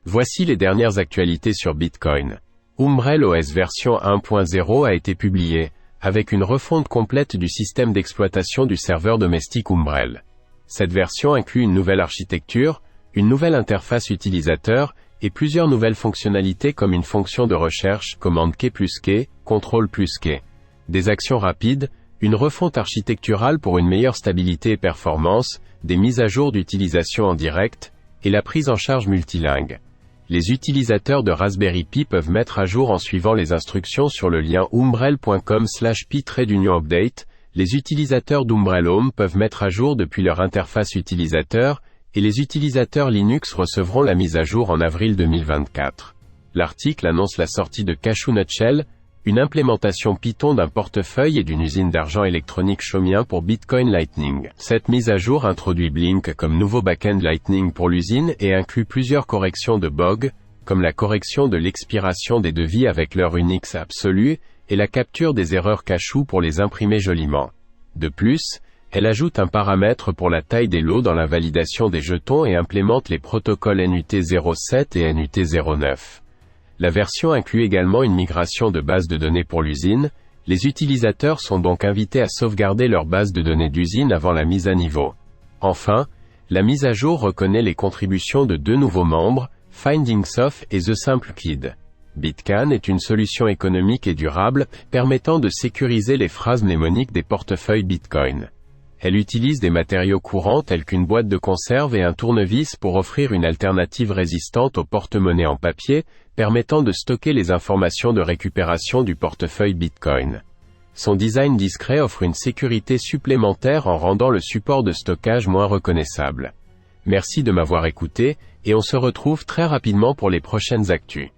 Voici les dernières actualités sur Bitcoin. Umbrel OS version 1.0 a été publiée, avec une refonte complète du système d'exploitation du serveur domestique Umbrel. Cette version inclut une nouvelle architecture, une nouvelle interface utilisateur, et plusieurs nouvelles fonctionnalités comme une fonction de recherche, commande key+k, contrôle +k. Des actions rapides, une refonte architecturale pour une meilleure stabilité et performance, des mises à jour d'utilisation en direct, et la prise en charge multilingue. Les utilisateurs de Raspberry Pi peuvent mettre à jour en suivant les instructions sur le lien umbrel.com/pi-update. Les utilisateurs d'Umbrel Home peuvent mettre à jour depuis leur interface utilisateur, et les utilisateurs Linux recevront la mise à jour en avril 2024. L'article annonce la sortie de Cashew Nutshell, une implémentation Python d'un portefeuille et d'une usine d'argent électronique chaumien pour Bitcoin Lightning. Cette mise à jour introduit Blink comme nouveau backend Lightning pour l'usine et inclut plusieurs corrections de bugs, comme la correction de l'expiration des devis avec l'heure Unix absolue, et la capture des erreurs Cashew pour les imprimer joliment. De plus, elle ajoute un paramètre pour la taille des lots dans la validation des jetons et implémente les protocoles NUT07 et NUT09. La version inclut également une migration de base de données pour l'usine. Les utilisateurs sont donc invités à sauvegarder leur base de données d'usine avant la mise à niveau. Enfin, la mise à jour reconnaît les contributions de deux nouveaux membres, FindingSoft et The Simple Kid. Bitcan est une solution économique et durable, permettant de sécuriser les phrases mnémoniques des portefeuilles Bitcoin. Elle utilise des matériaux courants tels qu'une boîte de conserve et un tournevis pour offrir une alternative résistante au porte-monnaie en papier, permettant de stocker les informations de récupération du portefeuille Bitcoin. Son design discret offre une sécurité supplémentaire en rendant le support de stockage moins reconnaissable. Merci de m'avoir écouté, et on se retrouve très rapidement pour les prochaines actus.